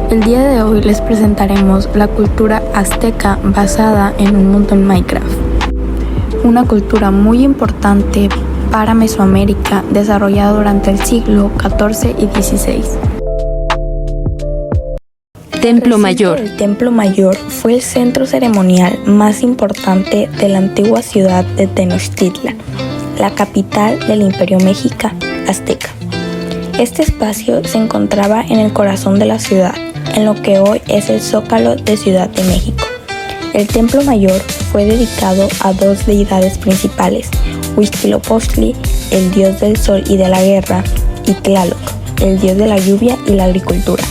El día de hoy les presentaremos la cultura azteca basada en un mundo en Minecraft. Una cultura muy importante para Mesoamérica desarrollada durante el siglo XIV y XVI. Templo Mayor. El Templo Mayor fue el centro ceremonial más importante de la antigua ciudad de Tenochtitlan, la capital del Imperio Mexica azteca. Este espacio se encontraba en el corazón de la ciudad, en lo que hoy es el Zócalo de Ciudad de México. El Templo Mayor fue dedicado a dos deidades principales, Huitzilopochtli, el dios del sol y de la guerra, y Tlaloc, el dios de la lluvia y la agricultura.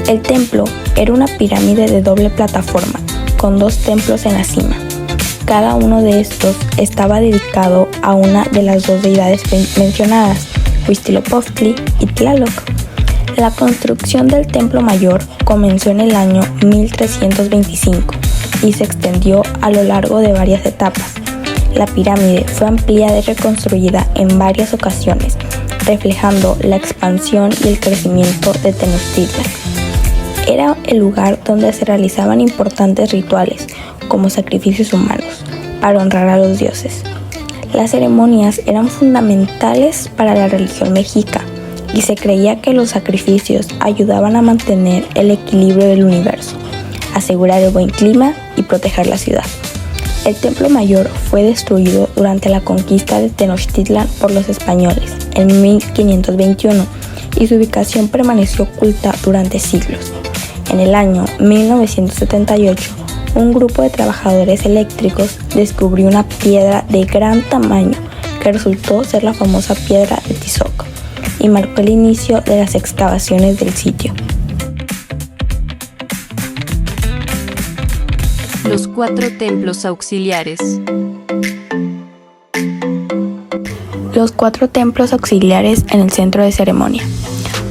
El templo era una pirámide de doble plataforma, con dos templos en la cima. Cada uno de estos estaba dedicado a una de las dos deidades mencionadas, Huitzilopochtli y Tlaloc. La construcción del Templo Mayor comenzó en el año 1325 y se extendió a lo largo de varias etapas. La pirámide fue ampliada y reconstruida en varias ocasiones, reflejando la expansión y el crecimiento de Tenochtitlan. Era el lugar donde se realizaban importantes rituales, como sacrificios humanos, para honrar a los dioses. Las ceremonias eran fundamentales para la religión mexica, y se creía que los sacrificios ayudaban a mantener el equilibrio del universo, asegurar el buen clima y proteger la ciudad. El Templo Mayor fue destruido durante la conquista de Tenochtitlan por los españoles en 1521 y su ubicación permaneció oculta durante siglos. En el año 1978, un grupo de trabajadores eléctricos descubrió una piedra de gran tamaño que resultó ser la famosa piedra de Tizoc, y marcó el inicio de las excavaciones del sitio. Los 4 templos auxiliares. Los 4 templos auxiliares en el centro de ceremonia.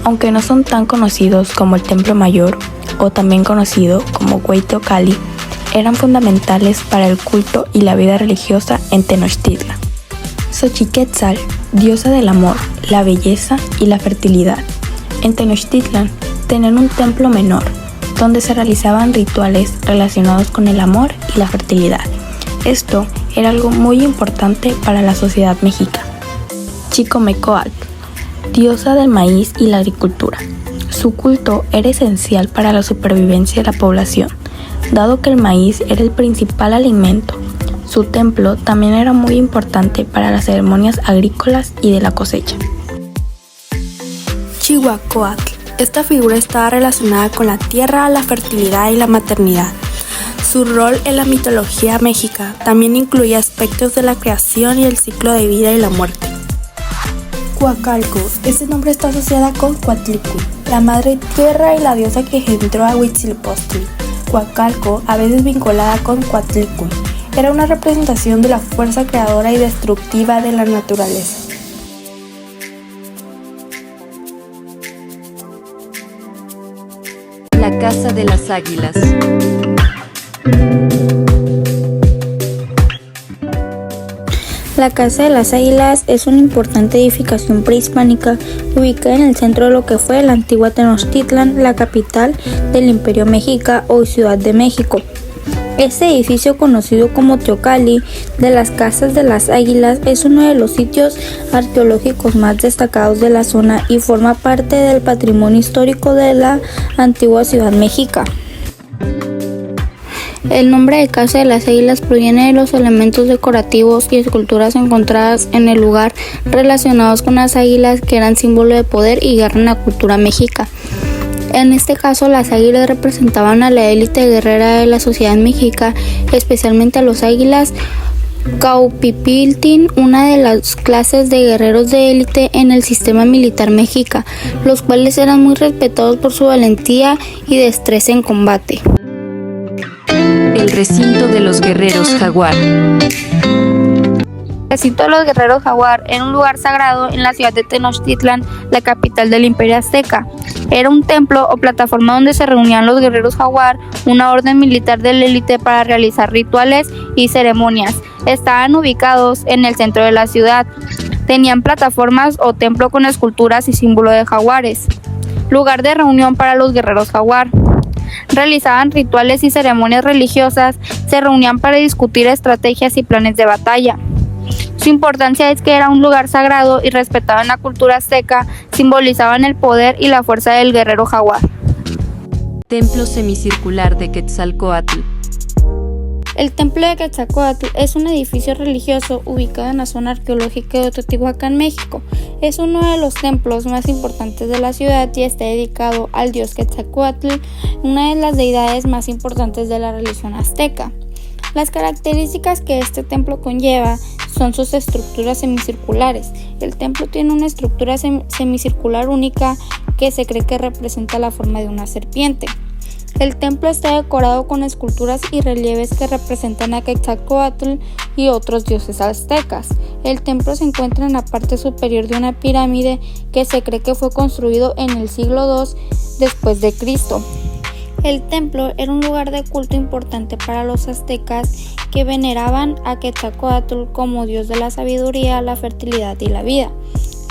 Aunque no son tan conocidos como el Templo Mayor, o también conocido como Hueyteocalli, eran fundamentales para el culto y la vida religiosa en Tenochtitlan. Xochiquetzal, diosa del amor, la belleza y la fertilidad. En Tenochtitlan tenían un templo menor, donde se realizaban rituales relacionados con el amor y la fertilidad. Esto era algo muy importante para la sociedad mexica. Chicomecoatl, diosa del maíz y la agricultura. Su culto era esencial para la supervivencia de la población, dado que el maíz era el principal alimento. Su templo también era muy importante para las ceremonias agrícolas y de la cosecha. Chihuacoatl. Esta figura estaba relacionada con la tierra, la fertilidad y la maternidad. Su rol en la mitología mexica también incluía aspectos de la creación y el ciclo de vida y la muerte. Coacalco. Este nombre está asociado con Coatlicue, la madre tierra y la diosa que engendró a Huitzilopochtli. Coacalco, a veces vinculada con Coatlicue, era una representación de la fuerza creadora y destructiva de la naturaleza. La Casa de las Águilas. La Casa de las Águilas es una importante edificación prehispánica ubicada en el centro de lo que fue la antigua Tenochtitlan, la capital del Imperio Mexica o Ciudad de México. Este edificio, conocido como Teocalli de las Casas de las Águilas, es uno de los sitios arqueológicos más destacados de la zona y forma parte del patrimonio histórico de la antigua Ciudad Mexica. El nombre de Casa de las Águilas proviene de los elementos decorativos y esculturas encontradas en el lugar relacionados con las águilas, que eran símbolo de poder y guerra en la cultura mexica. En este caso, las águilas representaban a la élite guerrera de la sociedad mexica, especialmente a los águilas Caupipiltin, una de las clases de guerreros de élite en el sistema militar mexica, los cuales eran muy respetados por su valentía y destreza en combate. El recinto de los guerreros jaguar. Recinto de los guerreros jaguar era un lugar sagrado en la ciudad de Tenochtitlan, la capital del Imperio Azteca. Era un templo o plataforma donde se reunían los guerreros jaguar, una orden militar de la élite para realizar rituales y ceremonias. Estaban ubicados en el centro de la ciudad. Tenían plataformas o templo con esculturas y símbolo de jaguares. Lugar de reunión para los guerreros jaguar. Realizaban rituales y ceremonias religiosas, se reunían para discutir estrategias y planes de batalla. Su importancia es que era un lugar sagrado y respetado en la cultura azteca, simbolizaban el poder y la fuerza del guerrero jaguar. Templo semicircular de Quetzalcóatl. El Templo de Quetzalcóatl es un edificio religioso ubicado en la zona arqueológica de Teotihuacán, México. Es uno de los templos más importantes de la ciudad y está dedicado al dios Quetzalcóatl, una de las deidades más importantes de la religión azteca. Las características que este templo conlleva son sus estructuras semicirculares. El templo tiene una estructura semicircular única que se cree que representa la forma de una serpiente. El templo está decorado con esculturas y relieves que representan a Quetzalcóatl y otros dioses aztecas. El templo se encuentra en la parte superior de una pirámide que se cree que fue construido en el siglo II después de Cristo. El templo era un lugar de culto importante para los aztecas que veneraban a Quetzalcóatl como dios de la sabiduría, la fertilidad y la vida.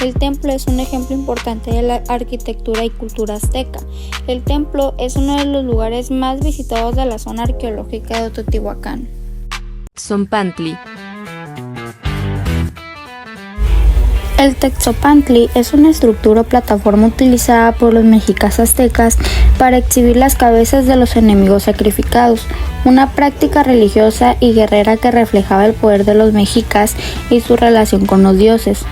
El templo es un ejemplo importante de la arquitectura y cultura azteca. El templo es uno de los lugares más visitados de la zona arqueológica de Teotihuacán. Tzompantli. El Tezopantli es una estructura o plataforma utilizada por los mexicas aztecas para exhibir las cabezas de los enemigos sacrificados, una práctica religiosa y guerrera que reflejaba el poder de los mexicas y su relación con los dioses.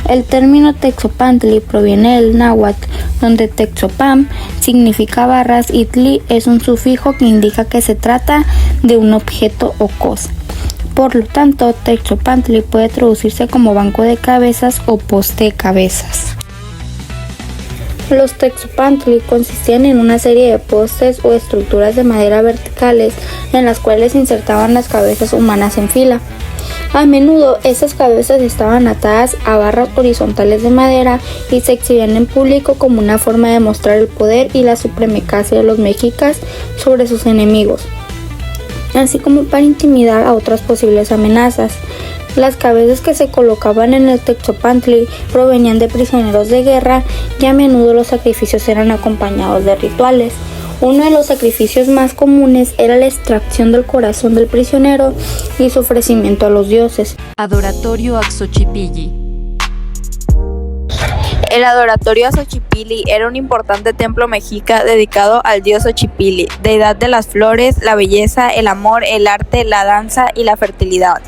El término Tezopantli proviene del náhuatl, donde Texopam significa barras y tli es un sufijo que indica que se trata de un objeto o cosa. Por lo tanto, Tezopantli puede traducirse como banco de cabezas o poste de cabezas. Los Tezopantli consistían en una serie de postes o estructuras de madera verticales en las cuales se insertaban las cabezas humanas en fila. A menudo estas cabezas estaban atadas a barras horizontales de madera y se exhibían en público como una forma de mostrar el poder y la supremacia de los mexicas sobre sus enemigos, así como para intimidar a otras posibles amenazas. Las cabezas que se colocaban en el Tezopantli provenían de prisioneros de guerra y a menudo los sacrificios eran acompañados de rituales. Uno de los sacrificios más comunes era la extracción del corazón del prisionero y su ofrecimiento a los dioses. Adoratorio a Xochipilli. El adoratorio a Xochipilli era un importante templo mexica dedicado al dios Xochipilli, deidad de las flores, la belleza, el amor, el arte, la danza y la fertilidad.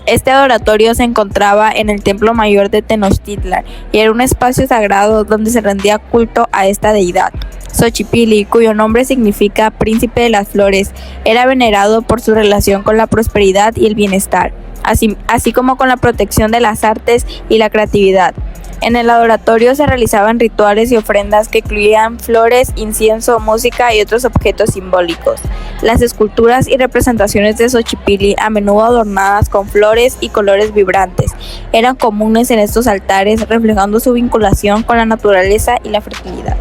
Este adoratorio se encontraba en el Templo Mayor de Tenochtitlan y era un espacio sagrado donde se rendía culto a esta deidad. Xochipilli, cuyo nombre significa príncipe de las flores, era venerado por su relación con la prosperidad y el bienestar, así como con la protección de las artes y la creatividad. En el adoratorio se realizaban rituales y ofrendas que incluían flores, incienso, música y otros objetos simbólicos. Las esculturas y representaciones de Xochipilli, a menudo adornadas con flores y colores vibrantes, eran comunes en estos altares, reflejando su vinculación con la naturaleza y la fertilidad.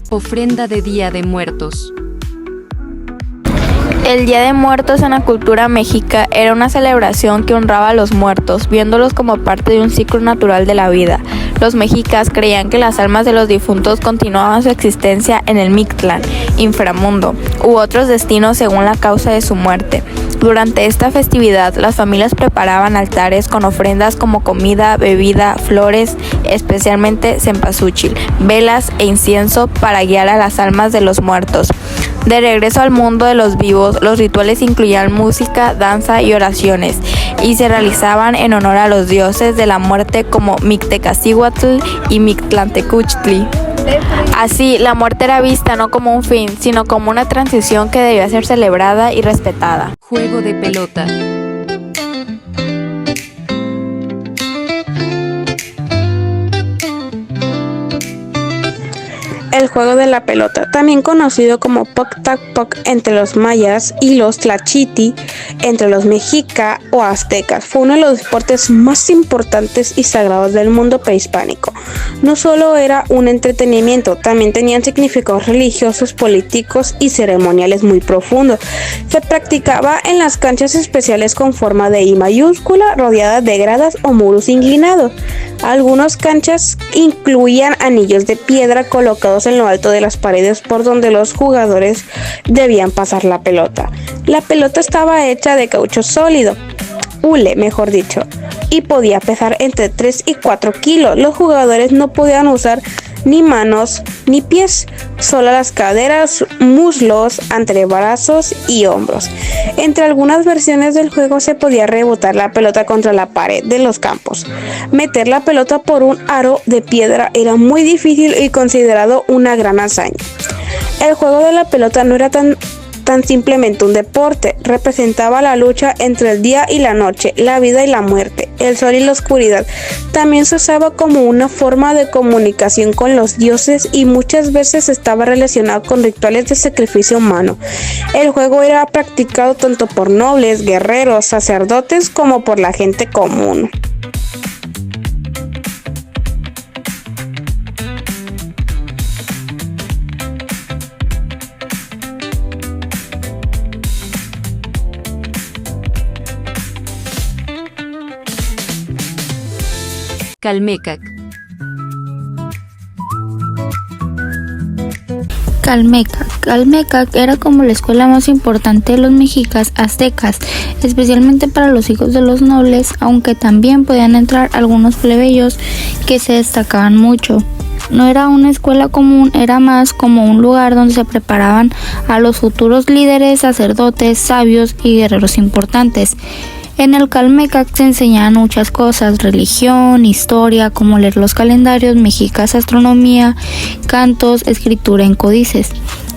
Ofrenda de Día de Muertos. El Día de Muertos en la cultura mexica era una celebración que honraba a los muertos, viéndolos como parte de un ciclo natural de la vida. Los mexicas creían que las almas de los difuntos continuaban su existencia en el Mictlán, inframundo, u otros destinos según la causa de su muerte. Durante esta festividad, las familias preparaban altares con ofrendas como comida, bebida, flores, especialmente cempasúchil, velas e incienso para guiar a las almas de los muertos. De regreso al mundo de los vivos, los rituales incluían música, danza y oraciones, y se realizaban en honor a los dioses de la muerte como Mictecacihuatl y Mictlantecuhtli. Así, la muerte era vista no como un fin, sino como una transición que debía ser celebrada y respetada. Juego de pelota. El juego de la pelota, también conocido como Poc-Tac-Poc entre los mayas y los Tlachiti entre los mexica o aztecas, fue uno de los deportes más importantes y sagrados del mundo prehispánico. No solo era un entretenimiento, también tenían significados religiosos, políticos y ceremoniales muy profundos. Se practicaba en las canchas especiales con forma de I mayúscula, rodeadas de gradas o muros inclinados. Algunas canchas incluían anillos de piedra colocados en lo alto de las paredes por donde los jugadores debían pasar la pelota. La pelota estaba hecha de caucho sólido, hule mejor dicho, y podía pesar entre 3 y 4 kilos. Los jugadores no podían usar ni manos ni pies, solo las caderas, muslos, antebrazos y hombros. Entre algunas versiones del juego se podía rebotar la pelota contra la pared de los campos. Meter la pelota por un aro de piedra era muy difícil y considerado una gran hazaña. El juego de la pelota no era tan simplemente un deporte, representaba la lucha entre el día y la noche, la vida y la muerte, el sol y la oscuridad. También se usaba como una forma de comunicación con los dioses y muchas veces estaba relacionado con rituales de sacrificio humano. El juego era practicado tanto por nobles, guerreros, sacerdotes como por la gente común. Calmecac. Calmecac era como la escuela más importante de los mexicas aztecas, especialmente para los hijos de los nobles, aunque también podían entrar algunos plebeyos que se destacaban mucho. No era una escuela común, era más como un lugar donde se preparaban a los futuros líderes, sacerdotes, sabios y guerreros importantes. En el Calmecac se enseñaban muchas cosas: religión, historia, como leer los calendarios mexicas, astronomía, cantos, escritura en códices.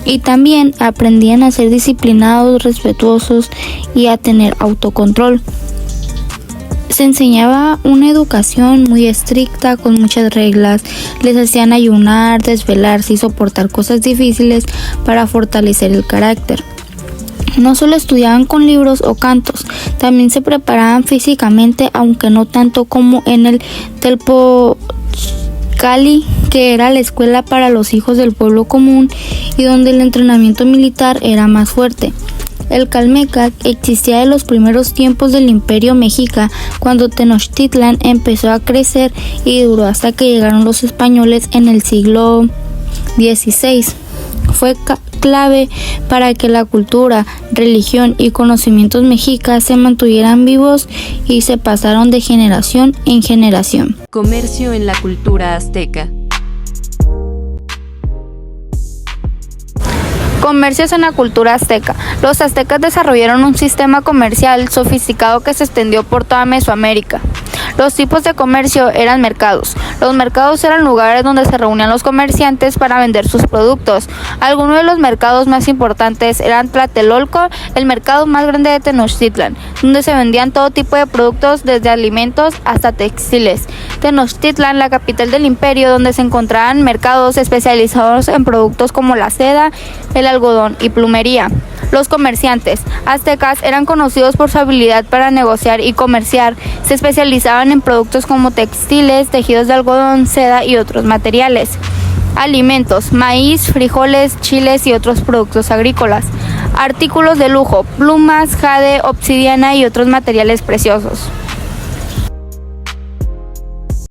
Y también aprendían a ser disciplinados, respetuosos y a tener autocontrol. Se enseñaba una educación muy estricta, con muchas reglas. Les hacían ayunar, desvelarse y soportar cosas difíciles para fortalecer el carácter. No solo estudiaban con libros o cantos, también se preparaban físicamente, aunque no tanto como en el Telpocali, que era la escuela para los hijos del pueblo común y donde el entrenamiento militar era más fuerte. El Calmecac existía de los primeros tiempos del Imperio Mexica, cuando Tenochtitlan empezó a crecer, y duró hasta que llegaron los españoles en el siglo XVI. Fue clave para que la cultura, religión y conocimientos mexicas se mantuvieran vivos y se pasaron de generación en generación. Comercio en la cultura azteca. Comercios en la cultura azteca. Los aztecas desarrollaron un sistema comercial sofisticado que se extendió por toda Mesoamérica. Los tipos de comercio eran mercados. Los mercados eran lugares donde se reunían los comerciantes para vender sus productos. Algunos de los mercados más importantes eran Tlatelolco, el mercado más grande de Tenochtitlan, donde se vendían todo tipo de productos, desde alimentos hasta textiles. Tenochtitlan, la capital del imperio, donde se encontraban mercados especializados en productos como la seda, el algodón y plumería. Los comerciantes aztecas eran conocidos por su habilidad para negociar y comerciar. Se especializaban en productos como textiles, tejidos de algodón, seda y otros materiales. Alimentos: maíz, frijoles, chiles y otros productos agrícolas. Artículos de lujo: plumas, jade, obsidiana y otros materiales preciosos.